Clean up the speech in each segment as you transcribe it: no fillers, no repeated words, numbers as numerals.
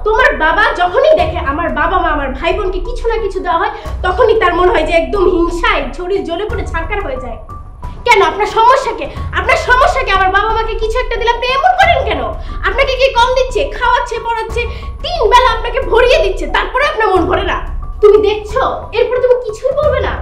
তোমার বাবা যখনই দেখে আমার বাবা মা আমার ভাই বোনকে কিছু না কিছু দেওয়া হয় তখনই তার মনে হয় যে একদম হিংসায় ছড়ি জ্বলে পড়ে ছারখার হয়ে যায়। কেন আপনার সমস্যাকে আমার বাবা মাকে কিছু একটা দিলে আপনি এমন করেন কেন? আপনাকে কি কম দিচ্ছে? খাওয়াচ্ছে, পড়াচ্ছে, 3 বেলা আপনাকে ভরিয়ে দিচ্ছে, তারপরে আপনার মন ভরে না। তুমি দেখছো, এরপর তুমি কিছুই বলবে না?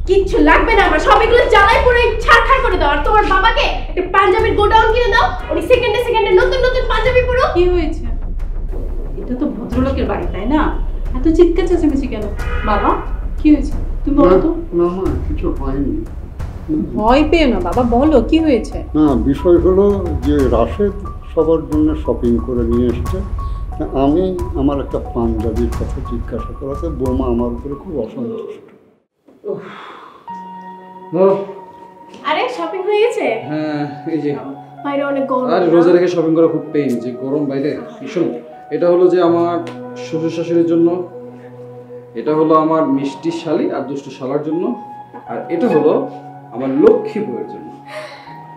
কিচ্ছু লাগবে না আমার, সব এগুলো জ্বালায় পুরো ছারখার করে দাও। আর তোমার বাবাকে একটা পাঞ্জাবির গোডাউন কিনে দাও, উনি সেকেন্ডে সেকেন্ডে নতুন নতুন পাঞ্জাবি পরো। কি হয়েছে? এটা তো ভদ্রলোকের বাড়ি, তাই না? এত চিৎকার চেঁচামেচি কেন? বাবা কি হয়েছে তুমি বলো তো। না মা, কিছু হয়নি। ভয় পেও না বাবা, বলো কি হয়েছে। না, বিষয় হলো যে রাশেদ সবার জন্য শপিং করে নিয়ে এসছে। আমি আমার একটা পাঞ্জাবির কথা জিজ্ঞাসা করাতে বৌমা আমার উপরে খুব অসন্তুষ্ট। আরে শপিং হয়ে গেছে? হ্যাঁ, এই যে বাইরে অনেক গরম। আর রোজা রেখে শপিং করা খুব পেইন, যে গরম বাইরে ভীষণ। এটা হলো যে আমার শ্বশুর শাশুড়ির জন্য, এটা হলো আমার মিষ্টি শালি আর দুষ্টু শালার জন্য, আর এটা হলো আমার লক্ষ্মী বউয়ের জন্য।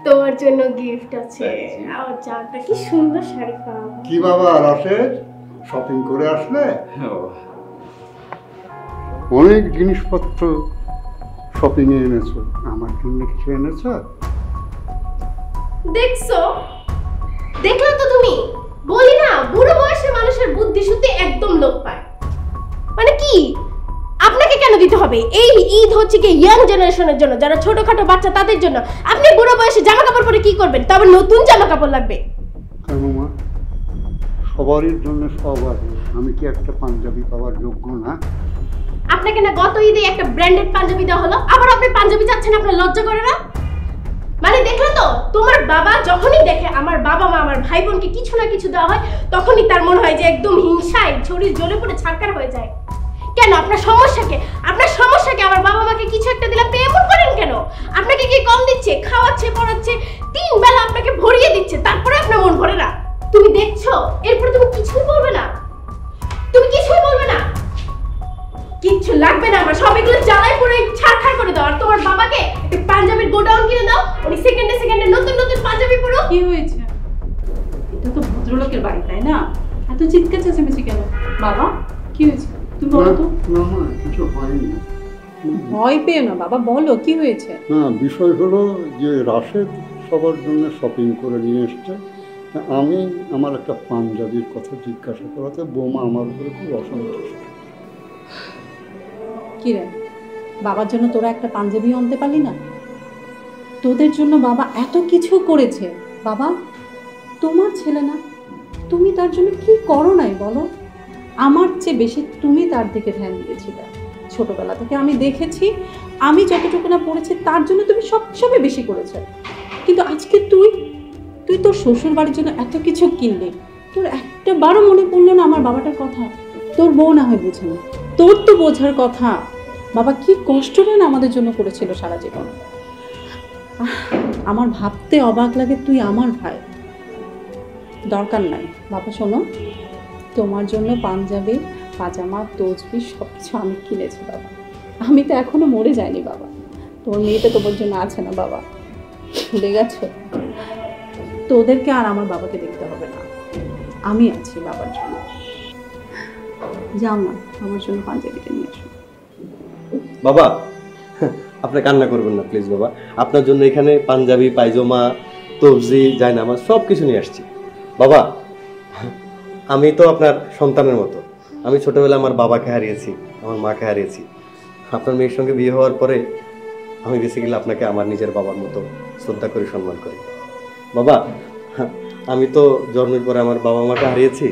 তোমার জন্য গিফট আছে। আমার জানটা কি সুন্দর শাড়ি পাও। কি বাবা রাশেদ, শপিং করে আসলে? হ্যাঁ বাবা। অনেক জিনিসপত্র শপিং এ এনেছো, আমার জন্য কিছু এনেছো? দেখছো, দেখলো তো তুমি? বলি না, বুড়ো বয়সে মানুষের বুদ্ধি শুদ্ধি একদম লোপ পায়। মানে কি, আপনাকে কেন দিতে হবে? এই ঈদ হচ্ছে কি ইয়াং জেনারেশনের জন্য, যারা ছোটখাটো বাচ্চা তাদের জন্য। আপনি বুড়ো বয়সে জামা কাপড় পরে কি করবেন? তবে নতুন জামা কাপড় লাগবে। কেন মা, সবারই জন্য সব আছে, আমি কি একটা পাঞ্জাবি পাওয়ার যোগ্য না? আপনাকে না গত ঈদে একটা ব্র্যান্ডেড পাঞ্জাবি দেওয়া হলো, আবার আপনি পাঞ্জাবি চাচ্ছেন? আপনার লজ্জা করে না? মানে দেখলে তো, তোমার বাবা যখনই দেখে আমার বাবা মা আমার ভাই বোনকে কিছু না কিছু দেওয়া হয় তখনই তার মনে হয় যে একদম হিংসায় ছড়ি জ্বলে পড়ে ছারখার হয়ে যায়। কেন আপনার সমস্যাকে আমার বাবা মাকে কিছু একটা দিলে আপনি এমন করেন কেন? আপনাকে কি কম দিচ্ছে? খাওয়াচ্ছে, পড়াচ্ছে, 3 বেলা আপনাকে ভরিয়ে দিচ্ছে, তারপরে আপনার মন ভরে না। তুমি দেখছো, এরপর তুমি কিছুই বলবে না? কিচ্ছু লাগবে না আমার, সব এগুলো জ্বালায় পুরো ছারখার করে দাও। আর তোমার বাবাকে একটা পাঞ্জাবির গোডাউন কিনে দাও, উনি সেকেন্ডে সেকেন্ডে নতুন নতুন পাঞ্জাবি পরো। কি হয়েছে? এটা তো ভদ্রলোকের বাড়ি, তাই না? এত চিৎকার চেঁচামেচি কেন? বাবা কি হয়েছে তুমি বলো তো। না মা, কিছু হয়নি। ভয় পেও না বাবা, বলো কি হয়েছে। না, বিষয় হলো যে রাশেদ সবার জন্য শপিং করে নিয়ে এসছে। আমি আমার একটা পাঞ্জাবির কথা জিজ্ঞাসা করাতে বৌমা আমার উপরে খুব অসন্তুষ্ট। কি রে, বাবার জন্য তোরা একটা পাঞ্জাবিও আনতে পারলি না? তোদের জন্য বাবা এত কিছু করেছে। বাবা তোমার ছেলে না, তুমি তার জন্য কি করো নাই বলো? আমার চেয়ে বেশি তুমি তার দিকে ধ্যান দিয়েছিলে। ছোটবেলা থেকে আমি দেখেছি, আমি যতটুকু না পড়েছি তার জন্য তুমি সবসময় বেশি করেছো। কিন্তু আজকে তুই তোর শ্বশুর বাড়ির জন্য এত কিছু কিনলি, তোর একটা বারো মনে পড়লো না আমার বাবাটার কথা? তোর বউ না হয় বুঝে না, তোর তো বোঝার কথা। বাবা কি কষ্টটা না আমাদের জন্য করেছিল সারা জীবন। আমার ভাবতে অবাক লাগে, তুই আমার ভাই। দরকার নাই বাবা, শোনো, তোমার জন্য পাঞ্জাবি, পাজামা, তসবি সব কিছু আমি কিনেছি বাবা। আমি তো এখনো মরে যাইনি বাবা। তোর মেয়েটা তোমার জন্য আছে না বাবা, ভুলে গেছো? তোদেরকে আর আমার বাবাকে দেখতে হবে না, আমি আছি বাবার জন্য। যাও না, আমার জন্য পাঞ্জাবিটা নিয়ে এসো। বাবা আপনি কান্না করবেন না প্লিজ বাবা, আপনার জন্য এখানে পাঞ্জাবি, পায়জামা, তবজি, জায়নামাজ সব কিছু নিয়ে আসছি। বাবা আমি তো আপনার সন্তানের মতো, আমি ছোটবেলায় আমার বাবাকে হারিয়েছি, আমার মাকে হারিয়েছি। আপনার মেয়ের সঙ্গে বিয়ে হওয়ার পরে আমি বেসিক্যালি আপনাকে আমার নিজের বাবার মতো শ্রদ্ধা করি, সম্মান করি। বাবা আমি তো জন্মের পরে আমার বাবা মাকে হারিয়েছি।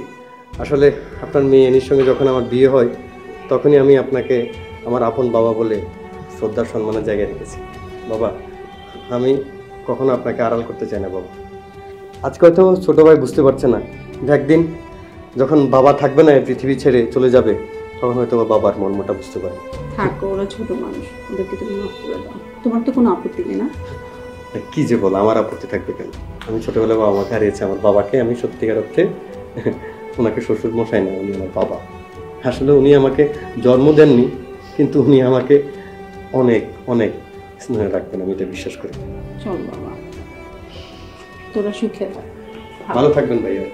আসলে আপনার মেয়ে এনির সঙ্গে যখন আমার বিয়ে হয় তখনই আমি আপনাকে আমার আপন বাবা বলে শ্রদ্ধার সম্মানের জায়গায় রেখেছি। বাবা আমি কখনো আপনাকে আড়াল করতে চাই না বাবা। আজকে হয়তো ছোটো ভাই বুঝতে পারছে না, একদিন যখন বাবা থাকবে না, পৃথিবী ছেড়ে চলে যাবে, তখন হয়তো বাবার মর্মটা বুঝতে পারে। থাকো, ওরা ছোট মানুষ, ওদেরকে তুমি মাফ করে দাও। তোমার তো কোনো আপত্তি নেই না? কি যে বলো, আমার আপত্তি থাকবে কেন? আমি ছোটবেলায় বাবা মাকে হারিয়েছি, আমার বাবাকে আমি সত্যিকার অর্থে ওনাকে শ্বশুর মশাই না, উনি আমার বাবা। আসলে উনি আমাকে জন্ম দেননি, কিন্তু উনি আমাকে অনেক অনেক স্নেহ রাখবেন, আমি এটা বিশ্বাস করি। চল বাবা, তোরা সুখে থাক, ভালো থাকবেন ভাইয়া।